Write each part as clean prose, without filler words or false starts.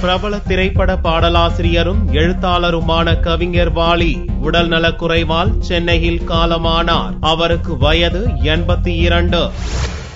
பிரபல திரைப்பட பாடலாசிரியரும் எழுத்தாளருமான கவிஞர் வாலி உடல் நலக்குறைவால் சென்னையில் காலமானார். அவருக்கு வயது 82.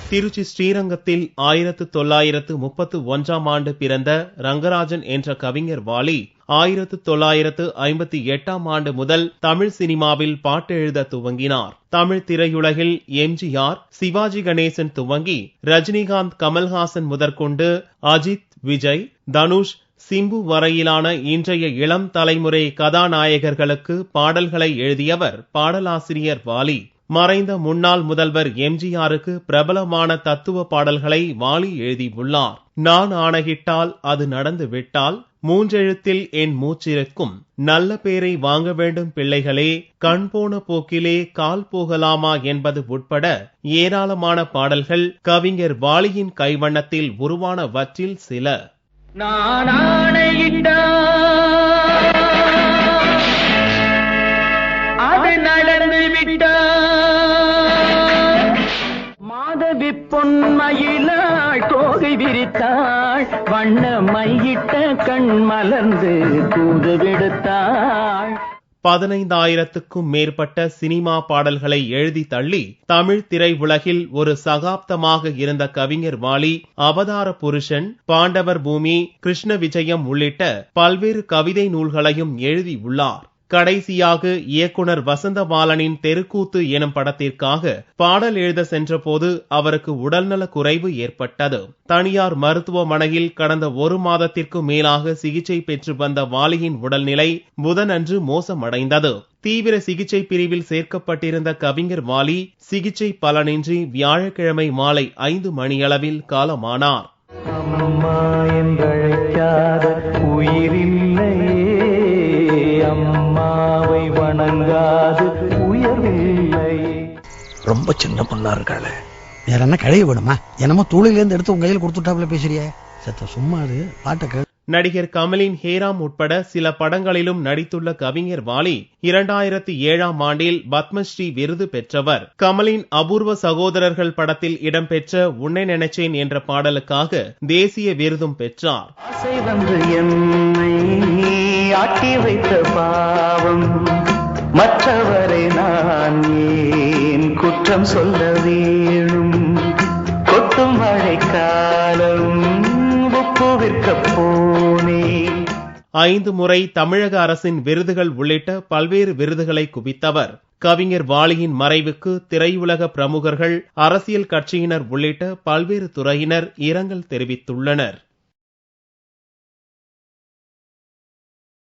திருச்சி ஸ்ரீரங்கத்தில் 1931ஆம் ஆண்டு பிறந்த ரங்கராஜன் என்ற கவிஞர் வாலி 1958ஆம் ஆண்டு முதல் தமிழ் சினிமாவில் பாட்டு எழுத துவங்கினார். தமிழ் திரையுலகில் எம்ஜிஆர், சிவாஜி கணேசன் துவங்கி ரஜினிகாந்த், கமல்ஹாசன் முதற்கொண்டு அஜித், விஜய், தனுஷ், சிம்பு வரையிலான இன்றைய இளம் தலைமுறை கதாநாயகர்களுக்கு பாடல்களை எழுதியவர் பாடலாசிரியர் வாலி. மறைந்த முன்னாள் முதல்வர் எம்ஜிஆருக்கு பிரபலமான தத்துவ பாடல்களை வாலி எழுதியுள்ளார். நான் ஆணையிட்டால் அது நடந்து விட்டால், மூன்றெழுத்தில் என் மூச்சிருக்கும், நல்ல பேரை வாங்க வேண்டும் பிள்ளைகளே, கண் போன போக்கிலே கால் போகலாமா என்பது உட்பட ஏராளமான பாடல்கள் கவிஞர் வாலியின் கைவண்ணத்தில் உருவானவற்றில் சில. நான் ஆணையிட்டால் அது நடந்து விட்டால், மாதவி பொன்மயிலாள் தோகை விரித்தாள், வண்ண மையிட்ட கண் மலர்ந்து தூது விடுத்தாள். 15,000க்கும் மேற்பட்ட சினிமா பாடல்களை எழுதி தள்ளி தமிழ் திரை உலகில் ஒரு சகாப்தமாக இருந்த கவிஞர் வாலி அவதார புருஷன், பாண்டவர் பூமி, கிருஷ்ண விஜயம் உள்ளிட்ட பல்வேறு கவிதை நூல்களையும் எழுதியுள்ளார். கடைசியாக இயக்குனர் வசந்தபாலனின் தெருக்கூத்து எனும் படத்திற்காக பாடல் எழுத சென்றபோது அவருக்கு உடல்நல குறைவு ஏற்பட்டது. தனியார் மருத்துவமனையில் கடந்த 1 மாதத்திற்கு மேலாக சிகிச்சை பெற்று வந்த வாலியின் உடல்நிலை புதனன்று மோசமடைந்தது. தீவிர சிகிச்சை பிரிவில் சேர்க்கப்பட்டிருந்த கவிஞர் வாலி சிகிச்சை பலனின்றி வியாழக்கிழமை மாலை 5 மணியளவில் காலமானார். அம்மா என்றழைக்காத உயிரில்லையே, அம்மாவை வணங்காது உயர்வில்லை. ரொம்ப சின்ன பொண்ணா இருக்காளே. வேற என்ன கழுவி விடுமா? என்னமோ தூளில இருந்து எடுத்து உங்க கையில் கொடுத்துட்டாப்ல பேசுறிய. சத்த சும்மா அது பாட்டை. நடிகர் கமலின் ஹேராம் உட்பட சில படங்களிலும் நடித்துள்ள கவிஞர் வாலி 2007ஆம் ஆண்டில் பத்மஸ்ரீ விருது பெற்றவர். கமலின் அபூர்வ சகோதரர்கள் படத்தில் இடம்பெற்ற உன்னை நினைச்சேன் என்ற பாடலுக்காக தேசிய விருதும் பெற்றார். ஆசை வந்து என்னை ஆட்டி வைத்த பாவம், மற்றவரை நான் ஏன் குற்றம் சொல்ல வேணும், கொட்டும் மழைக்காலம் உப்பு விற்க போனே. 5 முறை தமிழக அரசின் விருதுகள் உள்ளிட்ட பல்வேறு விருதுகளை குவித்தவர். கவிஞர் வாலியின் மறைவுக்கு திரையுலக பிரமுகர்கள், அரசியல் கட்சியினர் உள்ளிட்ட பல்வேறு துறையினர் இரங்கல் தெரிவித்துள்ளனர்.